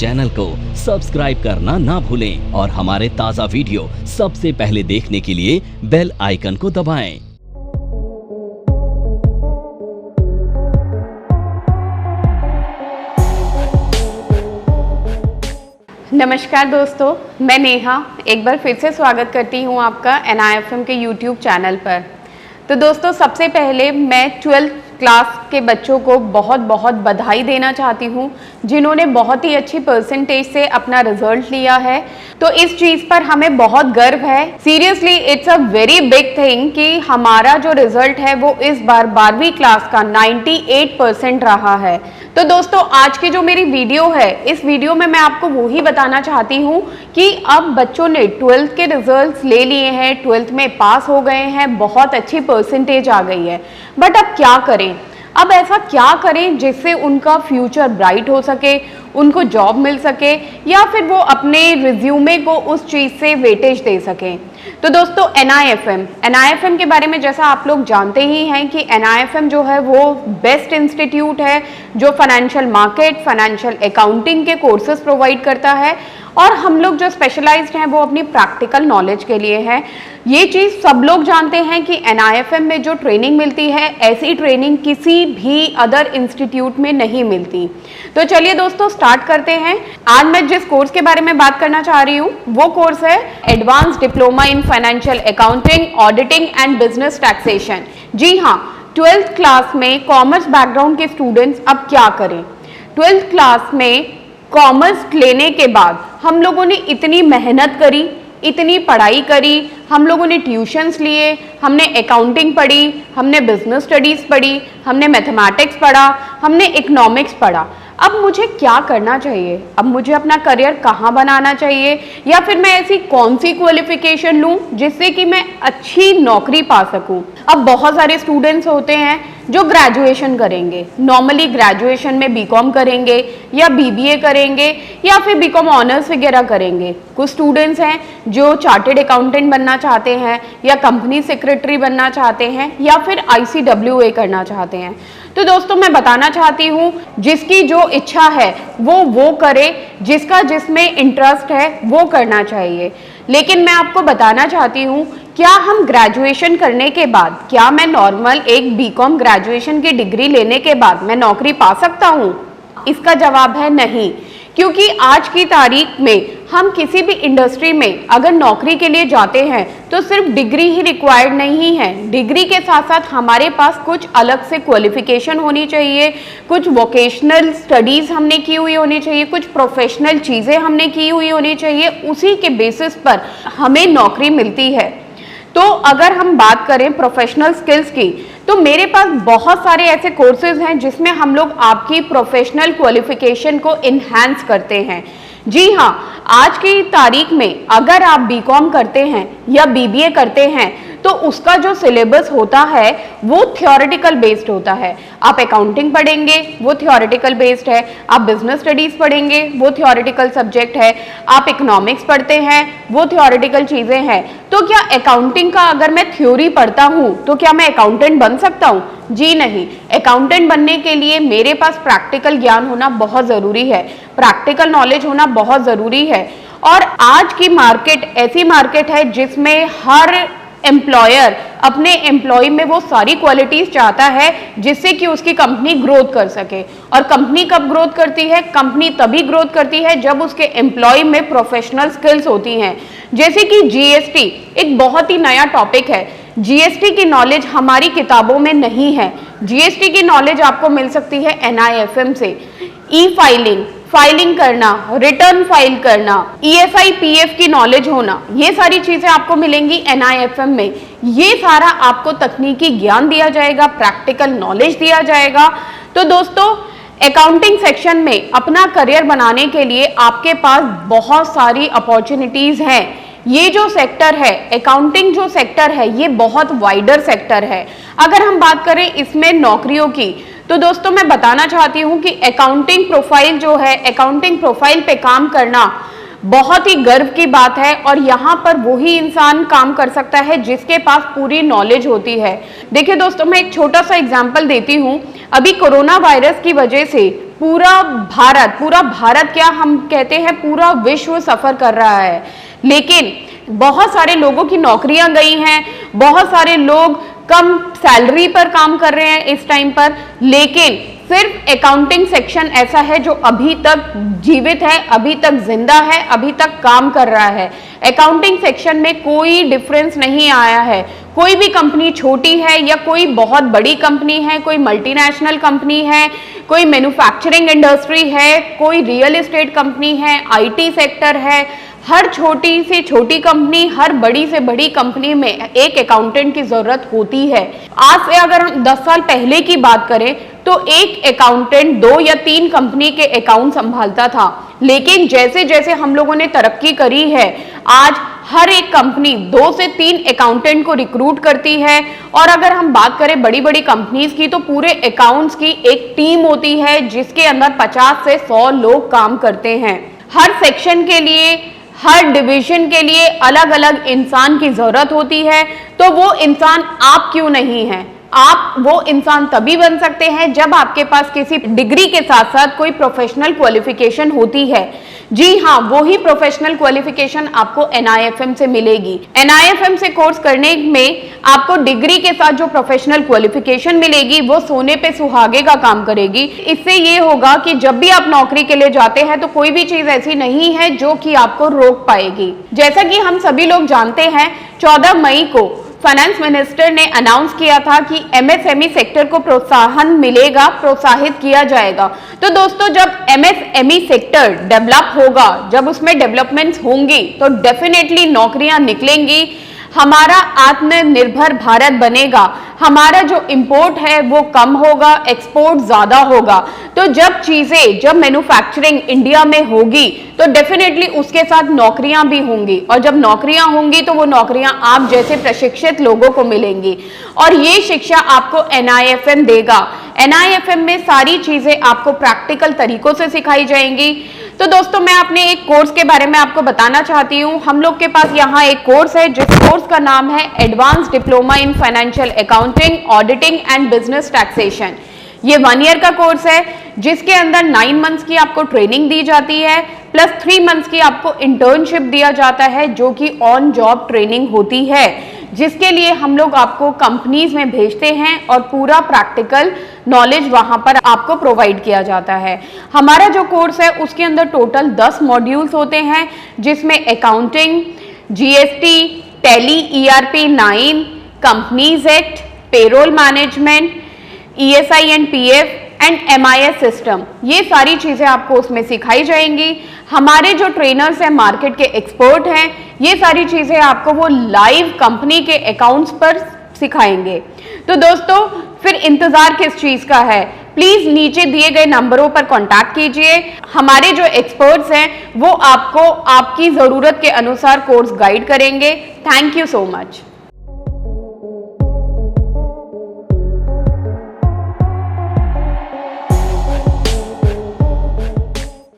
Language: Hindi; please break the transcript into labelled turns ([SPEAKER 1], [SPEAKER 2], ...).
[SPEAKER 1] चैनल को सब्सक्राइब करना ना भूलें और हमारे ताज़ा वीडियो सबसे पहले देखने के लिए बेल आइकन को दबाएं।
[SPEAKER 2] नमस्कार दोस्तों, मैं नेहा एक बार फिर से स्वागत करती हूँ आपका NIFM के YouTube चैनल पर। तो दोस्तों, सबसे पहले मैं 12th क्लास के बच्चों को बहुत बहुत बधाई देना चाहती हूँ जिन्होंने बहुत ही अच्छी परसेंटेज से अपना रिजल्ट लिया है। तो इस चीज़ पर हमें बहुत गर्व है। Seriously it's a very big thing कि हमारा जो रिजल्ट है वो इस बार 12वीं क्लास का 98% रहा है। तो दोस्तों, आज की जो मेरी वीडियो है, इस वीडियो में मैं आपको वो ही बताना चाहती हूँ कि अब बच्चों ने 12th के रिजल्ट्स ले लिए हैं, 12th में पास हो गए हैं, बहुत अच्छी परसेंटेज आ गई है। बट अब क्या करें? अब ऐसा क्या करें जिससे उनका फ्यूचर ब्राइट हो सके, उनको जॉब मिल सके या फिर वो अपने रिज्यूमे को उस चीज़ से वेटेज दे सकें। तो दोस्तों, NIFM के बारे में जैसा आप लोग जानते ही हैं कि NIFM जो है वो बेस्ट इंस्टीट्यूट है जो फाइनेंशियल मार्केट, फाइनेंशियल अकाउंटिंग के कोर्सेज प्रोवाइड करता है। और हम लोग जो स्पेशलाइज्ड हैं वो अपनी प्रैक्टिकल नॉलेज के लिए है। ये चीज़ सब लोग जानते हैं कि NIFM में जो ट्रेनिंग मिलती है, ऐसी ट्रेनिंग किसी भी अदर इंस्टीट्यूट में नहीं मिलती। तो चलिए दोस्तों, स्टार्ट करते हैं। आज मैं जिस कोर्स के बारे में बात करना चाह रही हूँ वो कोर्स है advance diploma in financial accounting, auditing and business taxation. जी हाँ, 12th क्लास में कॉमर्स बैकग्राउंड के स्टूडेंट्स अब क्या करें? 12th क्लास में कॉमर्स लेने के बाद हम लोगों ने इतनी मेहनत करी, इतनी पढ़ाई करी, हम लोगों ने ट्यूशन्स लिए, हमने अकाउंटिंग पढ़ी, हमने बिजनेस स्टडीज़ पढ़ी, हमने मैथमेटिक्स पढ़ा, हमने इकोनॉमिक्स पढ़ा। अब मुझे क्या करना चाहिए? अब मुझे अपना करियर कहाँ बनाना चाहिए? या फिर मैं ऐसी कौन सी क्वालिफिकेशन लूँ जिससे कि मैं अच्छी नौकरी पा सकूँ? अब बहुत सारे स्टूडेंट्स होते हैं जो ग्रेजुएशन करेंगे, नॉर्मली ग्रेजुएशन में BCom करेंगे या BBA करेंगे या फिर BCom ऑनर्स वगैरह करेंगे। कुछ स्टूडेंट्स हैं जो चार्टेड अकाउंटेंट बनना चाहते हैं या कंपनी सेक्रेटरी बनना चाहते हैं या फिर ICWA करना चाहते हैं। तो दोस्तों, मैं बताना चाहती हूँ जिसकी जो इच्छा है वो करे, जिसका जिसमें इंटरेस्ट है वो करना चाहिए। लेकिन मैं आपको बताना चाहती हूँ, क्या हम ग्रेजुएशन करने के बाद, क्या मैं नॉर्मल एक BCom ग्रेजुएशन की डिग्री लेने के बाद मैं नौकरी पा सकता हूँ? इसका जवाब है नहीं। क्योंकि आज की तारीख में हम किसी भी इंडस्ट्री में अगर नौकरी के लिए जाते हैं तो सिर्फ डिग्री ही रिक्वायर्ड नहीं है। डिग्री के साथ साथ हमारे पास कुछ अलग से क्वालिफिकेशन होनी चाहिए, कुछ वोकेशनल स्टडीज़ हमने की हुई होनी चाहिए, कुछ प्रोफेशनल चीज़ें हमने की हुई होनी चाहिए। उसी के बेसिस पर हमें नौकरी मिलती है। तो अगर हम बात करें प्रोफेशनल स्किल्स की, तो मेरे पास बहुत सारे ऐसे कोर्सेज हैं जिसमें हम लोग आपकी प्रोफेशनल क्वालिफिकेशन को इन्हांस करते हैं। जी हाँ, आज की तारीख में अगर आप BCom करते हैं या BBA करते हैं तो उसका जो सिलेबस होता है वो थ्योरेटिकल बेस्ड होता है। आप अकाउंटिंग पढ़ेंगे, वो थ्योरेटिकल बेस्ड है। आप बिजनेस स्टडीज़ पढ़ेंगे, वो थ्योरेटिकल सब्जेक्ट है। आप इकोनॉमिक्स पढ़ते हैं, वो थ्योरेटिकल चीज़ें हैं। तो क्या अकाउंटिंग का अगर मैं थ्योरी पढ़ता हूँ तो क्या मैं अकाउंटेंट बन सकता हूँ? जी नहीं। अकाउंटेंट बनने के लिए मेरे पास प्रैक्टिकल ज्ञान होना बहुत ज़रूरी है, प्रैक्टिकल नॉलेज होना बहुत ज़रूरी है। और आज की मार्केट ऐसी मार्केट है जिसमें हर एम्प्लॉयर अपने एम्प्लॉय में वो सारी क्वालिटीज चाहता है जिससे कि उसकी कंपनी ग्रोथ कर सके। और कंपनी कब ग्रोथ करती है? कंपनी तभी ग्रोथ करती है जब उसके एम्प्लॉय में प्रोफेशनल स्किल्स होती हैं। जैसे कि GST एक बहुत ही नया टॉपिक है। GST की नॉलेज हमारी किताबों में नहीं है। GST की नॉलेज आपको मिल सकती है NIFM से। फाइलिंग करना, रिटर्न फाइल करना, ESI PF की नॉलेज होना, ये सारी चीजें आपको मिलेंगी NIFM में। ये सारा आपको तकनीकी ज्ञान दिया जाएगा, प्रैक्टिकल नॉलेज दिया जाएगा। तो दोस्तों, अकाउंटिंग सेक्शन में अपना करियर बनाने के लिए आपके पास बहुत सारी अपॉर्चुनिटीज हैं। ये जो सेक्टर है, अकाउंटिंग जो सेक्टर है, ये बहुत वाइडर सेक्टर है। अगर हम बात करें इसमें नौकरियों की, तो दोस्तों मैं बताना चाहती हूँ कि अकाउंटिंग प्रोफाइल जो है, अकाउंटिंग प्रोफाइल पे काम करना बहुत ही गर्व की बात है। और यहाँ पर वही इंसान काम कर सकता है जिसके पास पूरी नॉलेज होती है। देखिए दोस्तों, मैं एक छोटा सा एग्जाम्पल देती हूँ। अभी कोरोना वायरस की वजह से पूरा भारत क्या हम कहते हैं पूरा विश्व सफर कर रहा है, लेकिन बहुत सारे लोगों की नौकरियां गई हैं, बहुत सारे लोग कम सैलरी पर काम कर रहे हैं इस टाइम पर, लेकिन सिर्फ अकाउंटिंग सेक्शन ऐसा है जो अभी तक जीवित है, अभी तक जिंदा है, अभी तक काम कर रहा है। अकाउंटिंग सेक्शन में कोई डिफरेंस नहीं आया है। कोई भी कंपनी छोटी है या कोई बहुत बड़ी कंपनी है, कोई मल्टीनेशनल कंपनी है, कोई मैन्युफैक्चरिंग इंडस्ट्री है, कोई रियल एस्टेट कंपनी है, आईटी सेक्टर है, हर छोटी से छोटी कंपनी, हर बड़ी से बड़ी कंपनी में एक अकाउंटेंट की जरूरत होती है। आज से अगर हम 10 साल पहले की बात करें तो एक अकाउंटेंट 2 या 3 कंपनी के अकाउंट संभालता था, लेकिन जैसे जैसे हम लोगों ने तरक्की करी है, आज हर एक कंपनी 2 से 3 अकाउंटेंट को रिक्रूट करती है। और अगर हम बात करें बड़ी बड़ी कंपनीज की तो पूरे अकाउंट्स की एक टीम होती है जिसके अंदर 50 से 100 लोग काम करते हैं। हर सेक्शन के लिए, हर डिवीजन के लिए अलग अलग इंसान की जरूरत होती है। तो वो इंसान आप क्यों नहीं है? आप वो इंसान तभी बन सकते हैं जब आपके पास किसी डिग्री के साथ साथ कोई प्रोफेशनल क्वालिफिकेशन होती है। जी हाँ, वो ही प्रोफेशनल क्वालिफिकेशन आपको NIFM से मिलेगी। NIFM से कोर्स करने में आपको डिग्री के साथ जो प्रोफेशनल क्वालिफिकेशन मिलेगी वो सोने पे सुहागे का काम करेगी। इससे ये होगा कि जब भी आप नौकरी के लिए जाते हैं तो कोई भी चीज ऐसी नहीं है जो कि आपको रोक पाएगी। जैसा कि हम सभी लोग जानते हैं, 14 मई को फाइनेंस मिनिस्टर ने अनाउंस किया था कि MSME सेक्टर को प्रोत्साहन मिलेगा, प्रोत्साहित किया जाएगा। तो दोस्तों, जब MSME सेक्टर डेवलप होगा, जब उसमें डेवलपमेंट्स होंगी तो डेफिनेटली नौकरियां निकलेंगी, हमारा आत्मनिर्भर भारत बनेगा, हमारा जो इंपोर्ट है वो कम होगा, एक्सपोर्ट ज्यादा होगा। तो जब मैन्युफैक्चरिंग इंडिया में होगी तो डेफिनेटली उसके साथ नौकरियां भी होंगी, और जब नौकरियां होंगी तो वो नौकरियां आप जैसे प्रशिक्षित लोगों को मिलेंगी, और ये शिक्षा आपको NIFM देगा। NIFM में सारी चीजें आपको प्रैक्टिकल तरीकों से सिखाई जाएंगी। तो दोस्तों, मैं अपने एक कोर्स के बारे में आपको बताना चाहती हूँ। हम लोग के पास यहाँ एक कोर्स है जिस कोर्स का नाम है advance diploma in financial accounting, auditing and business taxation. ये 1 ईयर का कोर्स है जिसके अंदर 9 मंथ्स की आपको ट्रेनिंग दी जाती है, प्लस 3 मंथ्स की आपको इंटर्नशिप दिया जाता है जो कि ऑन जॉब ट्रेनिंग होती है, जिसके लिए हम लोग आपको कंपनीज में भेजते हैं और पूरा प्रैक्टिकल नॉलेज वहां पर आपको प्रोवाइड किया जाता है। हमारा जो कोर्स है उसके अंदर टोटल 10 मॉड्यूल्स होते हैं, जिसमें accounting, GST, tally, ERP 9, companies act, payroll management, ESI and PF and MIS system, ये सारी चीजें आपको उसमें सिखाई जाएंगी। हमारे जो ट्रेनर्स हैं, मार्केट के एक्सपर्ट हैं, ये सारी चीजें आपको वो लाइव कंपनी के अकाउंट्स पर सिखाएंगे। तो दोस्तों, फिर इंतजार किस चीज का है? प्लीज नीचे दिए गए नंबरों पर कांटेक्ट कीजिए। हमारे जो एक्सपर्ट्स हैं वो आपको आपकी जरूरत के अनुसार कोर्स गाइड करेंगे। Thank you so much.